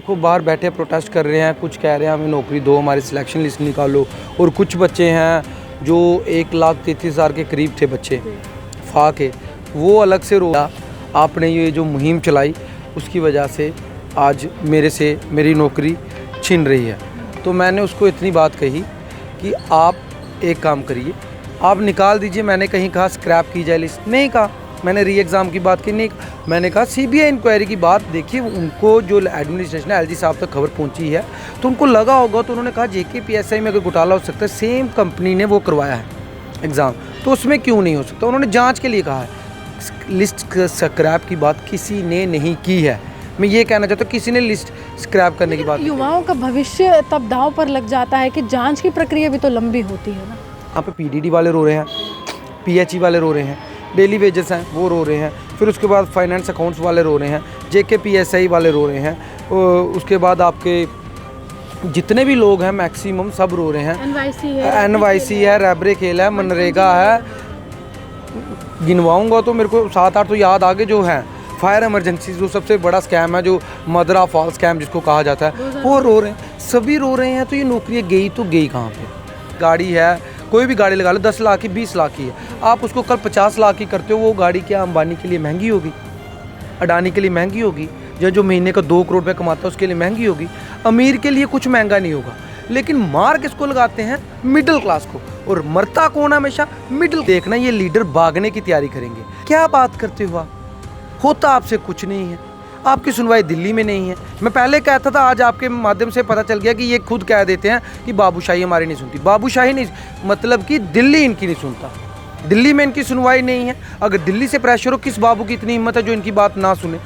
देखो बाहर बैठे प्रोटेस्ट कर रहे हैं, कुछ कह रहे हैं हमें नौकरी दो, हमारी सिलेक्शन लिस्ट निकालो। और कुछ बच्चे हैं जो 1,33,000 के करीब थे बच्चे फा के, वो अलग से रो। आपने ये जो मुहिम चलाई उसकी वजह से आज मेरे से मेरी नौकरी छिन रही है। तो मैंने उसको इतनी बात कही कि आप एक काम करिए, आप निकाल दीजिए। मैंने कहीं कहा स्क्रैप की जाए लिस्ट, नहीं कहा। मैंने री एग्ज़ाम की बात की, नहीं। मैंने कहा सीबीआई इंक्वायरी की बात। देखिए उनको जो एडमिनिस्ट्रेशन एलजी साहब तक खबर पहुंची है तो उनको लगा होगा, तो उन्होंने कहा जेकेपीएसआई में अगर घोटाला हो सकता है, सेम कंपनी ने वो करवाया है एग्ज़ाम, तो उसमें क्यों नहीं हो सकता। उन्होंने जांच के लिए कहा है। लिस्ट स्क्रैप की बात किसी ने नहीं की है। मैं ये कहना चाहता हूँ किसी ने लिस्ट स्क्रैप करने की बात। युवाओं का भविष्य तब दांव पर लग जाता है कि जांच की प्रक्रिया भी तो लंबी होती है ना। यहाँ पे पीडीडी वाले रो रहे हैं, पीएचई वाले रो रहे हैं, डेली वेजेस हैं वो रो रहे हैं, फिर उसके बाद फाइनेंस अकाउंट्स वाले रो रहे हैं, जेकेपीएसआई वाले रो रहे हैं, उसके बाद आपके जितने भी लोग हैं मैक्सिमम सब रो रहे हैं। एनवाईसी है, रैबरे खेल है, मनरेगा है, गिनवाऊंगा तो मेरे को 7-8 तो याद आगे जो हैं। फायर इमरजेंसी जो सबसे बड़ा स्कैम है, जो मदरा फॉल स्कैम जिसको कहा जाता है, वो रो रहे हैं, सभी रो रहे हैं। तो ये नौकरियाँ गई तो गई कहाँ पे। गाड़ी है, कोई भी गाड़ी लगा लो, 10 लाख की 20 लाख की है, आप उसको कल 50 लाख की करते हो, वो गाड़ी क्या अंबानी के लिए महंगी होगी, अडानी के लिए महंगी होगी, या जो महीने का 2 करोड़ रुपये कमाता है उसके लिए महंगी होगी। अमीर के लिए कुछ महंगा नहीं होगा, लेकिन मार किसको लगाते हैं, मिडिल क्लास को। और मरता कौन हमेशा, मिडिल। देखना ये लीडर भागने की तैयारी करेंगे। क्या बात करते हो आप, होता आपसे कुछ नहीं है। आपकी सुनवाई दिल्ली में नहीं है। मैं पहले कहता था, आज आपके माध्यम से पता चल गया कि ये खुद कह देते हैं कि बाबूशाही हमारी नहीं सुनती। बाबूशाही नहीं, मतलब कि दिल्ली इनकी नहीं सुनता, दिल्ली में इनकी सुनवाई नहीं है। अगर दिल्ली से प्रेशर हो, किस बाबू की इतनी हिम्मत है जो इनकी बात ना सुने।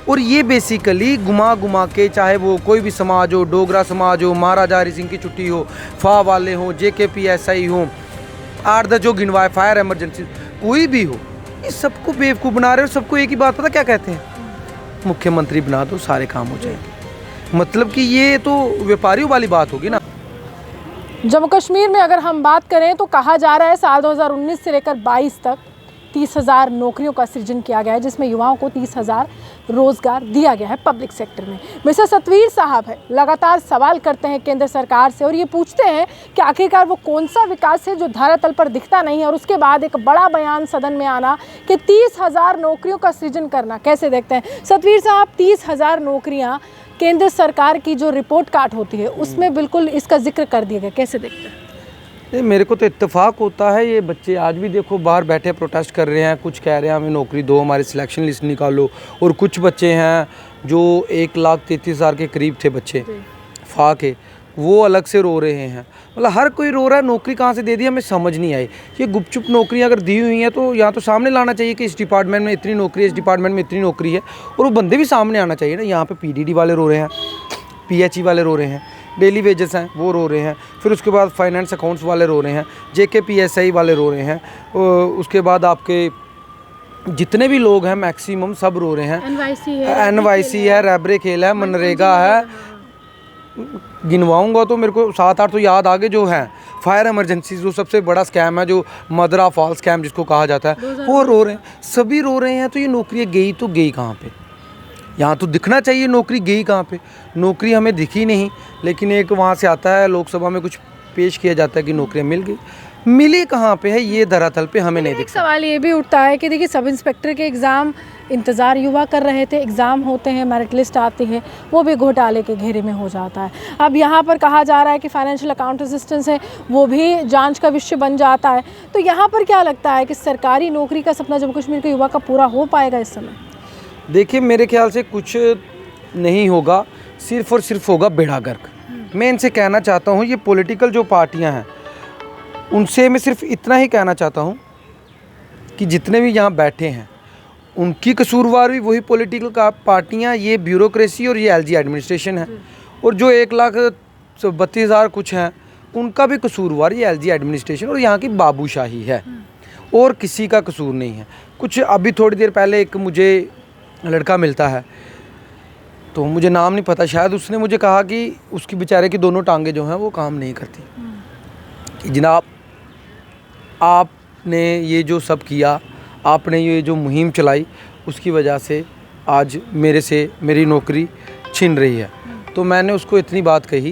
और ये बेसिकली घुमा घुमा के, चाहे वो कोई भी समाज हो, डोगरा समाज हो, महाराजा हरि सिंह की छुट्टी हो, फा वाले हो, जेकेपीएसआई हो, 8-10 जो गिनवाए, फायर इमरजेंसी, कोई भी हो, ये सबको बेवकूफ़ बना रहे हो। सबको एक ही बात पता क्या कहते हैं, मुख्यमंत्री बना दो सारे काम हो जाएंगे। मतलब कि ये तो व्यापारियों वाली बात होगी ना। जम्मू कश्मीर में अगर हम बात करें तो कहा जा रहा है साल 2019 से लेकर 22 तक 30,000 नौकरियों का सृजन किया गया है, जिसमें युवाओं को 30,000 रोजगार दिया गया है पब्लिक सेक्टर में। मिस्टर सतवीर साहब है, लगातार सवाल करते हैं केंद्र सरकार से और ये पूछते हैं कि आखिरकार वो कौन सा विकास है जो धरातल पर दिखता नहीं है। और उसके बाद एक बड़ा बयान सदन में आना कि 30,000 नौकरियों का सृजन करना। कैसे देखते हैं सतवीर साहब, 30,000 नौकरियाँ केंद्र सरकार की जो रिपोर्ट कार्ड होती है उसमें बिल्कुल इसका जिक्र कर दिया गया, कैसे देखते हैं? मेरे को तो इत्तेफाक होता है। ये बच्चे आज भी देखो बाहर बैठे प्रोटेस्ट कर रहे हैं, कुछ कह रहे हैं हमें नौकरी दो, हमारी सिलेक्शन लिस्ट निकालो। और कुछ बच्चे हैं जो 1,33,000 के करीब थे बच्चे फा के, वो अलग से रो रहे हैं। मतलब हर कोई रो रहा है, नौकरी कहाँ से दे दी हमें समझ नहीं आई। ये गुपचुप नौकरियाँ अगर दी हुई हैं तो यहाँ तो सामने लाना चाहिए कि इस डिपार्टमेंट में इतनी नौकरी है, इस डिपार्टमेंट में इतनी नौकरी है, और वो बंदे भी सामने आना चाहिए ना। यहाँ पे पीडीडी वाले रो रहे हैं, पीएचई वाले रो रहे हैं, डेली वेजेस हैं वो रो रहे हैं, फिर उसके बाद फाइनेंस अकाउंट्स वाले रो रहे हैं, जेकेपीएसआई वाले रो रहे हैं, उसके बाद आपके जितने भी लोग हैं मैक्सिमम सब रो रहे हैं। एनवाईसी है, रैबरे खेल है, मनरेगा है, गिनवाऊंगा तो मेरे को 7-8 तो याद आगे जो हैं। फायर इमरजेंसी जो सबसे बड़ा स्कैम है, जो मदरा फॉल स्कैम जिसको कहा जाता है, वो रो रहे हैं, सभी रो रहे हैं। तो ये नौकरियाँ गई तो गई कहाँ पे, यहाँ तो दिखना चाहिए नौकरी गई कहाँ पे। नौकरी हमें दिखी नहीं, लेकिन एक वहाँ से आता है लोकसभा में कुछ पेश किया जाता है कि नौकरियाँ मिल गई, मिली कहाँ पे है, ये धरातल पे हमें नहीं दिखता। सवाल ये भी उठता है कि देखिए सब इंस्पेक्टर के एग्ज़ाम इंतज़ार युवा कर रहे थे, एग्ज़ाम होते हैं, मेरिट लिस्ट आती है, वो भी घोटाले के घेरे में हो जाता है। अब यहाँ पर कहा जा रहा है कि फाइनेंशियल अकाउंट असिस्टेंस है, वो भी जांच का विषय बन जाता है। तो यहाँ पर क्या लगता है कि सरकारी नौकरी का सपना जम्मू कश्मीर के युवा का पूरा हो पाएगा इस समय? देखिए मेरे ख्याल से कुछ नहीं होगा, सिर्फ और सिर्फ होगा बेड़ा गर्क। मैं इनसे कहना चाहता हूँ, ये पॉलिटिकल जो पार्टियाँ हैं उनसे मैं सिर्फ इतना ही कहना चाहता हूँ कि जितने भी यहाँ बैठे हैं उनकी कसूरवार भी वही पॉलिटिकल का पार्टियाँ, ये ब्यूरोक्रेसी और ये एलजी एडमिनिस्ट्रेशन है। और जो 1,32,000 कुछ हैं उनका भी कसूरवार ये एलजी एडमिनिस्ट्रेशन और यहाँ की बाबूशाही है, और किसी का कसूर नहीं है। कुछ अभी थोड़ी देर पहले एक मुझे लड़का मिलता है, तो मुझे नाम नहीं पता, शायद उसने मुझे कहा कि उसकी बेचारे की दोनों टांगें जो हैं वो काम नहीं करती। कि जनाब आपने ये जो सब किया, आपने ये जो मुहिम चलाई, उसकी वजह से आज मेरे से मेरी नौकरी छिन रही है। तो मैंने उसको इतनी बात कही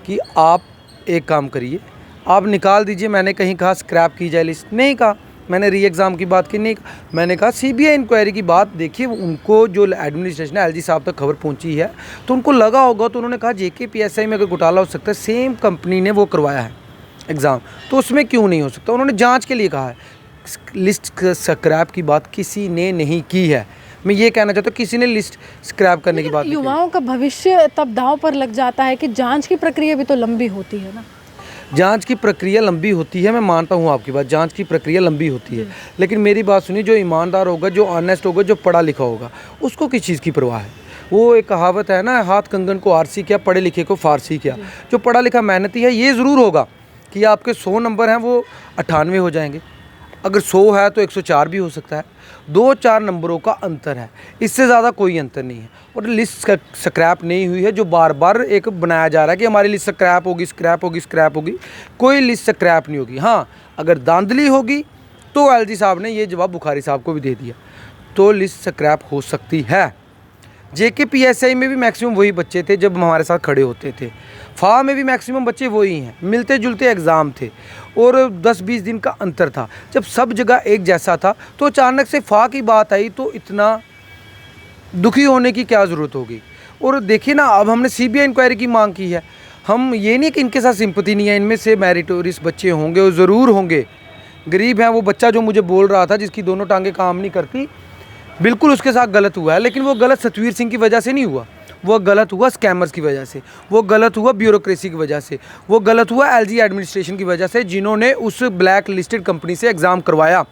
कि आप एक काम करिए, आप निकाल दीजिए। मैंने कहीं कहा स्क्रैप की जाए लिस्ट, नहीं कहा। मैंने री एग्ज़ाम की बात की, नहीं कहा। मैंने कहा सीबीआई इंक्वायरी की बात। देखिए उनको जो एडमिनिस्ट्रेशन है, एलजी साहब तक खबर पहुंची है तो उनको लगा होगा, तो उन्होंने कहा जेकेपीएसआई में अगर घोटाला हो सकता है, सेम कंपनी ने वो करवाया है एग्ज़ाम, तो उसमें क्यों नहीं हो सकता। उन्होंने जाँच के लिए कहा है। लिस्ट स्क्रैप की बात किसी ने नहीं की है। मैं ये कहना चाहता हूँ, किसी ने लिस्ट स्क्रैप करने की बात नहीं की। युवाओं का भविष्य तब दांव पर लग जाता है कि जांच की प्रक्रिया भी तो लंबी होती है ना। जांच की प्रक्रिया लंबी होती है, मैं मानता हूँ आपकी बात, जांच की प्रक्रिया लंबी होती है, लेकिन मेरी बात सुनिए, जो ईमानदार होगा, जो ऑनेस्ट होगा, जो पढ़ा लिखा होगा, उसको किस चीज़ की परवाह है। वो एक कहावत है ना, हाथ कंगन को आरसी क्या, पढ़े लिखे को फारसी क्या। जो पढ़ा लिखा मेहनती है, ये ज़रूर होगा कि आपके 100 नंबर हैं वो 98 हो जाएंगे, अगर 100 है तो 104 भी हो सकता है। 2-4 नंबरों का अंतर है, इससे ज़्यादा कोई अंतर नहीं है। और लिस्ट स्क्रैप नहीं हुई है, जो बार बार एक बनाया जा रहा है कि हमारी लिस्ट स्क्रैप होगी, स्क्रैप होगी, स्क्रैप होगी। कोई लिस्ट स्क्रैप नहीं होगी। हाँ, अगर धांधली होगी तो एलजी साहब ने ये जवाब बुखारी साहब को भी दे दिया, तो लिस्ट स्क्रैप हो सकती है। जेकेपीएसआई में भी मैक्सिमम वही बच्चे थे जब हमारे साथ खड़े होते थे, फा में भी मैक्सिमम बच्चे वही हैं, मिलते जुलते एग्ज़ाम थे और 10-20 दिन का अंतर था। जब सब जगह एक जैसा था तो अचानक से फा की बात आई तो इतना दुखी होने की क्या ज़रूरत होगी। और देखिए ना, अब हमने सीबीआई इंक्वायरी की मांग की है। हम ये नहीं कि इनके साथ सिंपैथी नहीं है, इनमें से मेरिटोरियस बच्चे होंगे और ज़रूर होंगे। गरीब हैं, वो बच्चा जो मुझे बोल रहा था जिसकी दोनों टांगें काम नहीं करती, बिल्कुल उसके साथ गलत हुआ है, लेकिन वो गलत सतवीर सिंह की वजह से नहीं हुआ, वो गलत हुआ स्कैमर्स की वजह से, वो गलत हुआ ब्यूरोक्रेसी की वजह से, वो गलत हुआ एलजी एडमिनिस्ट्रेशन की वजह से, जिन्होंने उस ब्लैक लिस्टेड कंपनी से एग्ज़ाम करवाया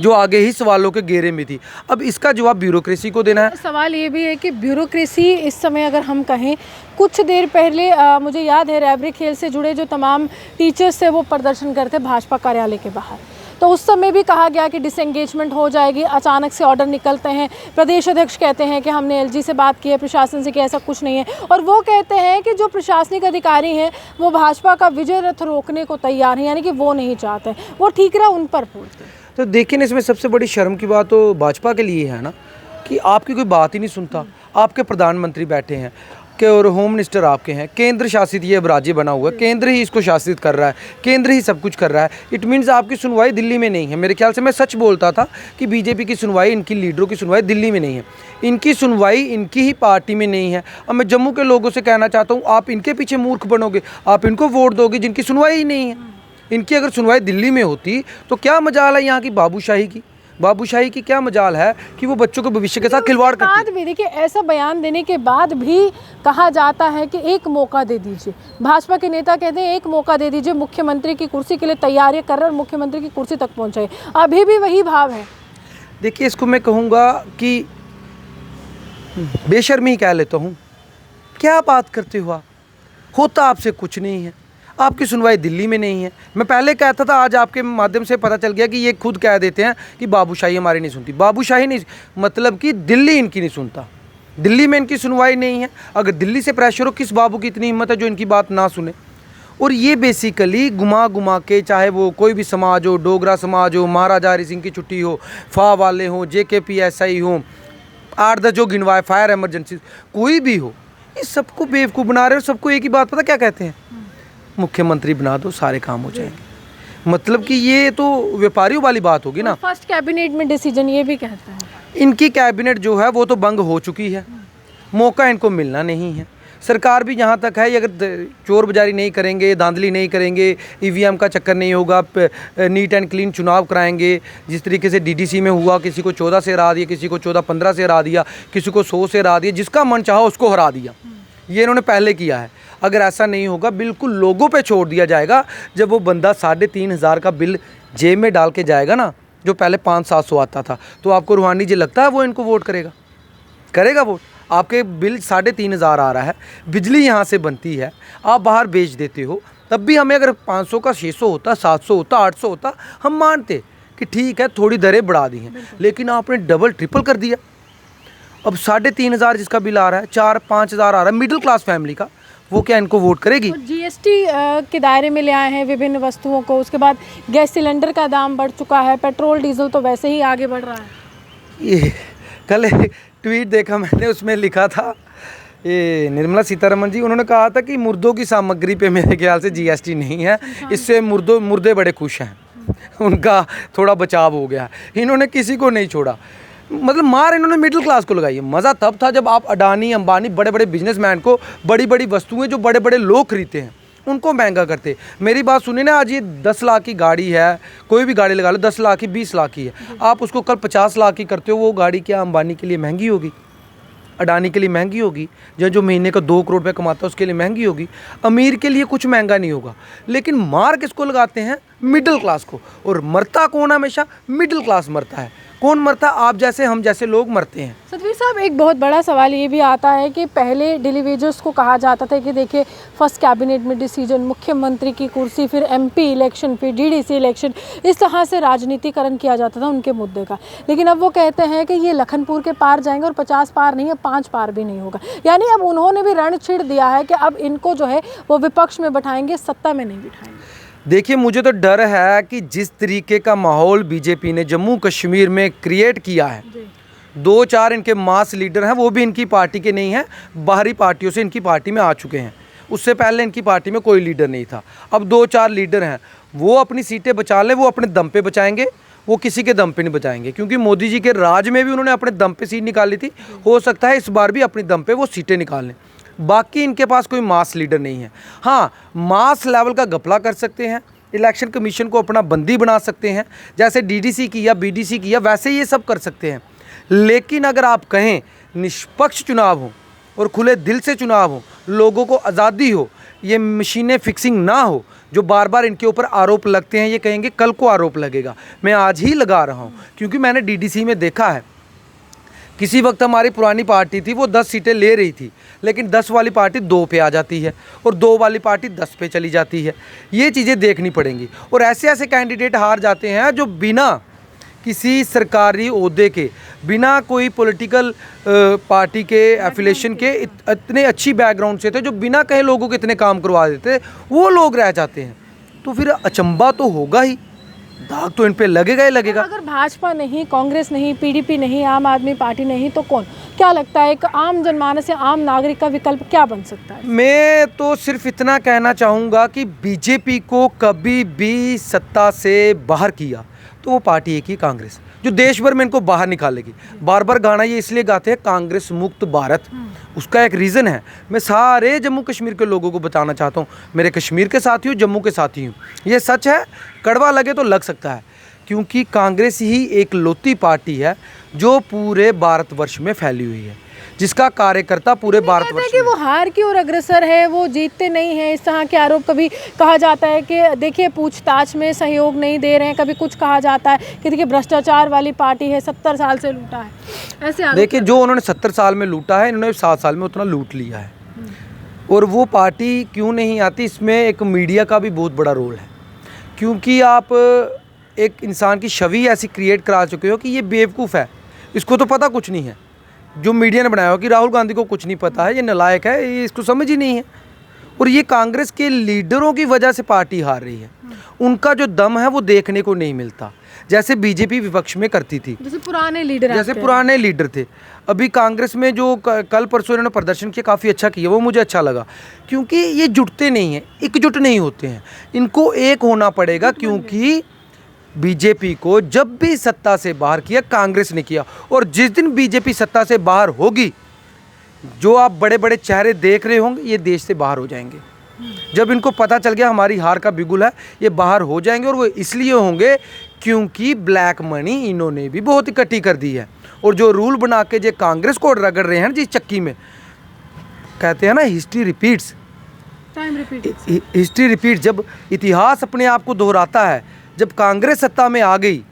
जो आगे ही सवालों के घेरे में थी। अब इसका जवाब ब्यूरोक्रेसी को देना है। सवाल ये भी है कि ब्यूरोक्रेसी इस समय अगर हम कहें, कुछ देर पहले मुझे याद है रैबरी खेल से जुड़े जो तमाम टीचर्स थे वो प्रदर्शन करते भाजपा कार्यालय के बाहर, तो उस समय भी कहा गया कि डिसएंगेजमेंट हो जाएगी। अचानक से ऑर्डर निकलते हैं, प्रदेश अध्यक्ष कहते हैं कि हमने एलजी से बात की है, प्रशासन से कि ऐसा कुछ नहीं है, और वो कहते हैं कि जो प्रशासनिक अधिकारी हैं वो भाजपा का विजय रथ रोकने को तैयार हैं, यानी कि वो नहीं चाहते, वो ठीकरा उन पर फोड़ते हैं। तो देखिए, इसमें सबसे बड़ी शर्म की बात तो भाजपा के लिए है ना कि आपकी कोई बात ही नहीं सुनता। आपके प्रधानमंत्री बैठे हैं कि और होम मिनिस्टर आपके हैं, केंद्र शासित ये अब राज्य बना हुआ है, केंद्र ही इसको शासित कर रहा है, केंद्र ही सब कुछ कर रहा है। इट मीन्स आपकी सुनवाई दिल्ली में नहीं है। मेरे ख्याल से मैं सच बोलता था कि बीजेपी की सुनवाई, इनकी लीडरों की सुनवाई दिल्ली में नहीं है, इनकी सुनवाई इनकी ही पार्टी में नहीं है। अब मैं जम्मू के लोगों से कहना चाहता हूँ, आप इनके पीछे मूर्ख बनोगे, आप इनको वोट दोगे जिनकी सुनवाई ही नहीं है। इनकी अगर सुनवाई दिल्ली में होती तो क्या मजाल है यहाँ की बाबूशाही की क्या मजाल है कि वो बच्चों के भविष्य के साथ खिलवाड़ करती है। भी देखिए, ऐसा बयान देने के बाद भी कहा जाता है कि एक मौका दे दीजिए। भाजपा के नेता कहते हैं एक मौका दे दीजिए, मुख्यमंत्री की कुर्सी के लिए तैयारी कर रहे हैं और मुख्यमंत्री की कुर्सी तक पहुंचे। अभी भी वही भाव है। देखिए, इसको मैं कहूँगा कि बेशर्मी कह लेता हूँ। क्या बात करते हो आप, होता आपसे कुछ नहीं है, आपकी सुनवाई दिल्ली में नहीं है। मैं पहले कहता था, आज आपके माध्यम से पता चल गया कि ये खुद कह देते हैं कि बाबूशाही हमारी नहीं सुनती। बाबूशाही नहीं, मतलब कि दिल्ली इनकी नहीं सुनता, दिल्ली में इनकी सुनवाई नहीं है। अगर दिल्ली से प्रेशर हो, किस बाबू की इतनी हिम्मत है जो इनकी बात ना सुने। और ये बेसिकली घुमा के, चाहे वो कोई भी समाज हो, डोगरा समाज हो, महाराजा हरि सिंह की छुट्टी हो, फा वाले हों, जेकेपीएसआई हो, 8-10 जो गिनवाए, फायर इमरजेंसी, कोई भी हो, इस सबको बेवकूफ़ बना रहे हो। सबको एक ही बात पता क्या कहते हैं, मुख्यमंत्री बना दो सारे काम हो जाएंगे। मतलब कि ये तो व्यापारियों वाली बात होगी ना। फर्स्ट कैबिनेट में डिसीजन ये भी कहता है, इनकी कैबिनेट जो है वो तो भंग हो चुकी है, मौका इनको मिलना नहीं है। सरकार भी जहाँ तक है, ये अगर चोर बाजारी नहीं करेंगे, धांधली नहीं करेंगे, ईवीएम का चक्कर नहीं होगा, नीट एंड क्लीन चुनाव कराएंगे, जिस तरीके से डीडीसी में हुआ, किसी को 14 से हरा दिया, किसी को 14-15 से हरा दिया, किसी को 100 से हरा दिया, जिसका मन चाहा उसको हरा दिया, ये इन्होंने पहले किया है। अगर ऐसा नहीं होगा, बिल्कुल लोगों पे छोड़ दिया जाएगा। जब वो बंदा 3,500 का बिल जेब में डाल के जाएगा ना, जो पहले 500-700 आता था, तो आपको रूहानी जी लगता है वो इनको वोट करेगा वोट? आपके बिल 3,500 आ रहा है, बिजली यहाँ से बनती है, आप बाहर बेच देते हो, तब भी हमें अगर 500 का 600 होता, 700 होता, 800 होता, हम मानते कि ठीक है थोड़ी दरें बढ़ा दी हैं, लेकिन आपने डबल ट्रिपल कर दिया। अब 3,500 जिसका बिल आ रहा है, 4-5 हज़ार आ रहा है मिडिल क्लास फैमिली का, वो क्या इनको वोट करेगी? जीएसटी के दायरे में ले आए हैं विभिन्न वस्तुओं को, उसके बाद गैस सिलेंडर का दाम बढ़ चुका है, पेट्रोल डीजल तो वैसे ही आगे बढ़ रहा है। ये कल ट्वीट देखा मैंने, उसमें लिखा था ये निर्मला सीतारमण जी, उन्होंने कहा था कि मुर्दों की सामग्री पे मेरे ख्याल से जीएसटी नहीं है, इससे मुर्दे बड़े खुश हैं उनका थोड़ा बचाव हो गया। इन्होंने किसी को नहीं छोड़ा, मतलब मार इन्होंने मिडिल क्लास को लगाई है। मज़ा तब था जब आप अडानी अंबानी बड़े बड़े बिजनेसमैन को बड़ी बड़ी वस्तुएं जो बड़े बड़े लोग खरीदते हैं उनको महंगा करते। मेरी बात सुनिए ना, आज ये 10 लाख की गाड़ी है, कोई भी गाड़ी लगा लो 10 लाख की 20 लाख की है, आप उसको कल 50 लाख की करते हो, वो गाड़ी क्या अंबानी के लिए महंगी होगी, अडानी के लिए महंगी होगी, जो महीने का 2 करोड़ रुपये कमाता है उसके लिए महंगी होगी। अमीर के लिए कुछ महंगा नहीं होगा। लेकिन मार किसको लगाते हैं? मिडिल क्लास को। और मरता कौन? हमेशा मिडिल क्लास मरता है। कौन मरता? आप जैसे हम जैसे लोग मरते हैं। सतवीर साहब, एक बहुत बड़ा सवाल ये भी आता है कि पहले डेली वेजर्स को कहा जाता था कि देखिए फर्स्ट कैबिनेट में डिसीजन, मुख्यमंत्री की कुर्सी, फिर एमपी इलेक्शन, फिर डीडीसी इलेक्शन, इस तरह से राजनीतिकरण किया जाता था उनके मुद्दे का। लेकिन अब वो कहते हैं कि ये लखनपुर के पार जाएंगे और 50 पार नहीं है, 5 पार भी नहीं होगा। यानी अब उन्होंने भी रण छेड़ दिया है कि अब इनको जो है वो विपक्ष में बैठाएंगे, सत्ता में नहीं बिठाएंगे। देखिए, मुझे तो डर है कि जिस तरीके का माहौल बीजेपी ने जम्मू कश्मीर में क्रिएट किया है, 2-4 इनके मास लीडर हैं, वो भी इनकी पार्टी के नहीं हैं, बाहरी पार्टियों से इनकी पार्टी में आ चुके हैं। उससे पहले इनकी पार्टी में कोई लीडर नहीं था। अब 2-4 लीडर हैं, वो अपनी सीटें बचा लें, वो अपने दम पे बचाएंगे, वो किसी के दम पे नहीं बचाएंगे। क्योंकि मोदी जी के राज में भी उन्होंने अपने दम पे सीट निकाली थी, हो सकता है इस बार भी अपनी दम पे वो सीटें निकाल लें। बाकी इनके पास कोई मास लीडर नहीं है। हाँ, मास लेवल का घपला कर सकते हैं, इलेक्शन कमीशन को अपना बंदी बना सकते हैं, जैसे डीडीसी किया, बीडीसी किया, वैसे ये सब कर सकते हैं। लेकिन अगर आप कहें निष्पक्ष चुनाव हो और खुले दिल से चुनाव हो, लोगों को आज़ादी हो, ये मशीनें फिक्सिंग ना हो, जो बार बार इनके ऊपर आरोप लगते हैं, ये कहेंगे कल को आरोप लगेगा, मैं आज ही लगा रहा हूँ। क्योंकि मैंने डीडीसी में देखा है, किसी वक्त हमारी पुरानी पार्टी थी, वो 10 सीटें ले रही थी, लेकिन 10 वाली पार्टी 2 पे आ जाती है और 2 वाली पार्टी 10 पे चली जाती है। ये चीज़ें देखनी पड़ेंगी। और ऐसे ऐसे कैंडिडेट हार जाते हैं जो बिना किसी सरकारी ओहदे के, बिना कोई पॉलिटिकल पार्टी के एफिलेशन के, इतने अच्छी बैकग्राउंड से थे, जो बिना कहे लोगों के इतने काम करवा देते, वो लोग रह जाते हैं। तो फिर अचंभा तो होगा ही, दाग तो इन पे लगेगा ही लगेगा। अगर भाजपा नहीं, कांग्रेस नहीं, पीडीपी नहीं, आम आदमी पार्टी नहीं, तो कौन? क्या लगता है एक आम जनमानस या आम नागरिक का विकल्प क्या बन सकता है? मैं तो सिर्फ इतना कहना चाहूँगा कि बीजेपी को कभी भी सत्ता से बाहर किया तो वो पार्टी एक ही कांग्रेस, जो देश भर में इनको बाहर निकालेगी। बार बार गाना ये इसलिए गाते हैं कांग्रेस मुक्त भारत, उसका एक रीज़न है। मैं सारे जम्मू कश्मीर के लोगों को बताना चाहता हूँ, मेरे कश्मीर के साथी हूँ, जम्मू के साथी हूँ, ये सच है, कड़वा लगे तो लग सकता है। क्योंकि कांग्रेस ही एक लौती पार्टी है जो पूरे भारतवर्ष में फैली हुई है, जिसका कार्यकर्ता पूरे भारतवर्ष कि वो हार की ओर अग्रसर है, वो जीतते नहीं हैं, इस तरह के आरोप कभी कहा जाता है कि देखिए पूछताछ में सहयोग नहीं दे रहे हैं, कभी कुछ कहा जाता है कि देखिए भ्रष्टाचार वाली पार्टी है, 70 साल से लूटा है, ऐसे आरोप। देखिए, जो उन्होंने 70 साल में लूटा है, इन्होंने 7 साल में उतना लूट लिया है। और वो पार्टी क्यों नहीं आती, इसमें एक मीडिया का भी बहुत बड़ा रोल है। क्योंकि आप एक इंसान की छवि ऐसी क्रिएट करा चुके हो कि ये बेवकूफ़ है, इसको तो पता कुछ नहीं है। जो मीडिया ने बनाया हो कि राहुल गांधी को कुछ नहीं पता है, ये नालायक है, ये इसको समझ ही नहीं है। और ये कांग्रेस के लीडरों की वजह से पार्टी हार रही है। उनका जो दम है वो देखने को नहीं मिलता, जैसे बीजेपी विपक्ष में करती थी, जैसे पुराने लीडर थे। अभी कांग्रेस में जो कल परसों इन्होंने प्रदर्शन किया, काफ़ी अच्छा किया, वो मुझे अच्छा लगा। क्योंकि ये जुटते नहीं हैं, एकजुट नहीं होते हैं, इनको एक होना पड़ेगा। क्योंकि बीजेपी को जब भी सत्ता से बाहर किया कांग्रेस ने किया, और जिस दिन बीजेपी सत्ता से बाहर होगी, जो आप बड़े बड़े चेहरे देख रहे होंगे, ये देश से बाहर हो जाएंगे। जब इनको पता चल गया हमारी हार का बिगुल है, ये बाहर हो जाएंगे। और वो इसलिए होंगे क्योंकि ब्लैक मनी इन्होंने भी बहुत इकट्ठी कर दी है। और जो रूल बना के जो कांग्रेस को रगड़ रहे हैं जिस चक्की में, कहते हैं ना हिस्ट्री रिपीट्स, हिस्ट्री रिपीट। जब इतिहास अपने आप को दोहराता है, जब कांग्रेस सत्ता में आ गई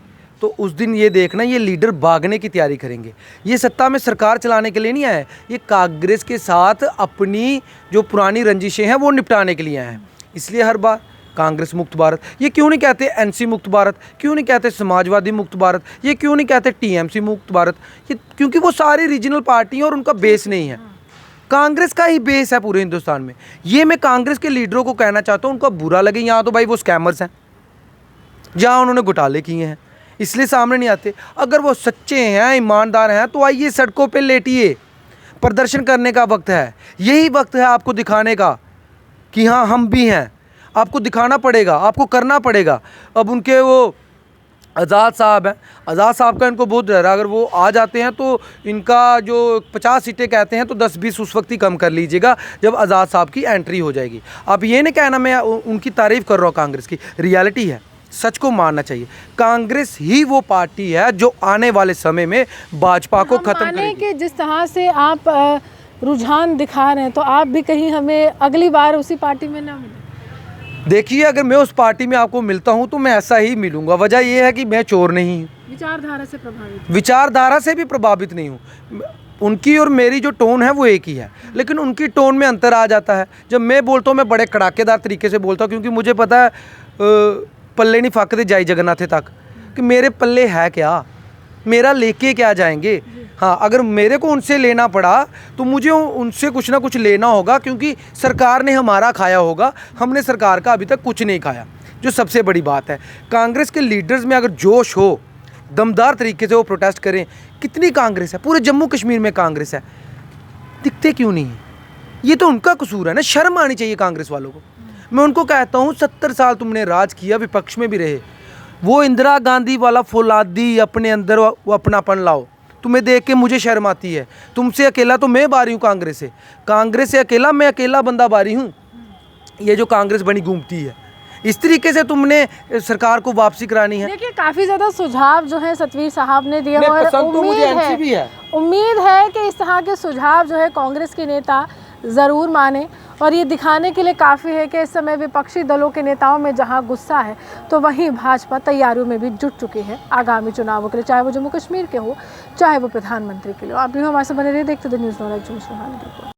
तो उस दिन ये देखना, ये लीडर भागने की तैयारी करेंगे। ये सत्ता में सरकार चलाने के लिए नहीं आए, ये कांग्रेस के साथ अपनी जो पुरानी रंजिशें हैं वो निपटाने के लिए आए हैं। इसलिए हर बार कांग्रेस मुक्त भारत, ये क्यों नहीं कहते एनसी मुक्त भारत, क्यों नहीं कहते समाजवादी मुक्त भारत, ये क्यों नहीं कहते टीएमसी मुक्त भारत? ये क्योंकि वो सारी रीजनल पार्टी हैं और उनका बेस नहीं है। कांग्रेस का ही बेस है पूरे हिंदुस्तान में। ये मैं कांग्रेस के लीडरों को कहना चाहता हूँ, उनको बुरा लगे, यहाँ तो भाई वो स्कैमर्स हैं, जहाँ उन्होंने घोटाले किए हैं इसलिए सामने नहीं आते। अगर वो सच्चे हैं, ईमानदार हैं, तो आइए सड़कों पे लेटिए, प्रदर्शन करने का वक्त है, यही वक्त है आपको दिखाने का कि हाँ हम भी हैं। आपको दिखाना पड़ेगा, आपको करना पड़ेगा। अब उनके वो आज़ाद साहब हैं, आज़ाद साहब का इनको बहुत डर है, अगर वो आ जाते हैं तो इनका जो 50 सीटें कहते हैं तो 10-20 उस वक्त ही कम कर लीजिएगा जब आज़ाद साहब की एंट्री हो जाएगी। आप ये नहीं कहना मैं उनकी तारीफ़ कर रहा हूँ कांग्रेस की, रियलिटी है, सच को मानना चाहिए। कांग्रेस ही वो पार्टी है जो आने वाले समय में भाजपा को खत्म करेगी। कि जिस तरह से आप रुझान दिखा रहे हैं तो आप भी कहीं हमें अगली बार उसी पार्टी में ना मिले। देखिए, अगर मैं उस पार्टी में आपको मिलता हूं तो मैं ऐसा ही मिलूंगा। वजह यह है कि मैं चोर नहीं हूं, विचारधारा से प्रभावित, विचारधारा से भी प्रभावित नहीं हूं। उनकी और मेरी जो टोन है वो एक ही है, लेकिन उनकी टोन में अंतर आ जाता है। जब मैं बोलता हूँ मैं बड़े कड़ाकेदार तरीके से बोलता हूँ, क्योंकि मुझे पता है पल्ले नहीं फाकते जाई जगन्नाथे तक, कि मेरे पल्ले है क्या, मेरा लेके क्या जाएंगे। हाँ, अगर मेरे को उनसे लेना पड़ा तो मुझे उनसे कुछ ना कुछ लेना होगा, क्योंकि सरकार ने हमारा खाया होगा, हमने सरकार का अभी तक कुछ नहीं खाया, जो सबसे बड़ी बात है। कांग्रेस के लीडर्स में अगर जोश हो, दमदार तरीके से वो प्रोटेस्ट करें। कितनी कांग्रेस है, पूरे जम्मू कश्मीर में कांग्रेस है, दिखते क्यों नहीं है? ये तो उनका कसूर है ना, शर्म आनी चाहिए कांग्रेस वालों को। मैं उनको कहता हूँ 70 साल तुमने राज किया, विपक्ष में भी रहे, वो इंदिरा गांधी वाला फौलादी अपने अंदर वो अपनापन लाओ। तुम्हें देख के मुझे शर्म आती है, तुमसे अकेला तो मैं बारी हूँ कांग्रेस से अकेला मैं अकेला बंदा बारी हूँ। ये जो कांग्रेस बनी घूमती है, इस तरीके से तुमने सरकार को वापसी करानी है। देखिए, काफ़ी ज़्यादा सुझाव जो है सतवीर साहब ने दिए, और उम्मीद है कि इस तरह के सुझाव जो है कांग्रेस के नेता ज़रूर माने। और ये दिखाने के लिए काफ़ी है कि इस समय विपक्षी दलों के नेताओं में जहां गुस्सा है तो वहीं भाजपा तैयारियों में भी जुट चुकी है आगामी चुनावों के लिए, चाहे वो जम्मू कश्मीर के हो, चाहे वो प्रधानमंत्री के लिए। आप भी हमारे साथ बने रहिए, देखते न्यूज़ 9 लाइव जम्मू से।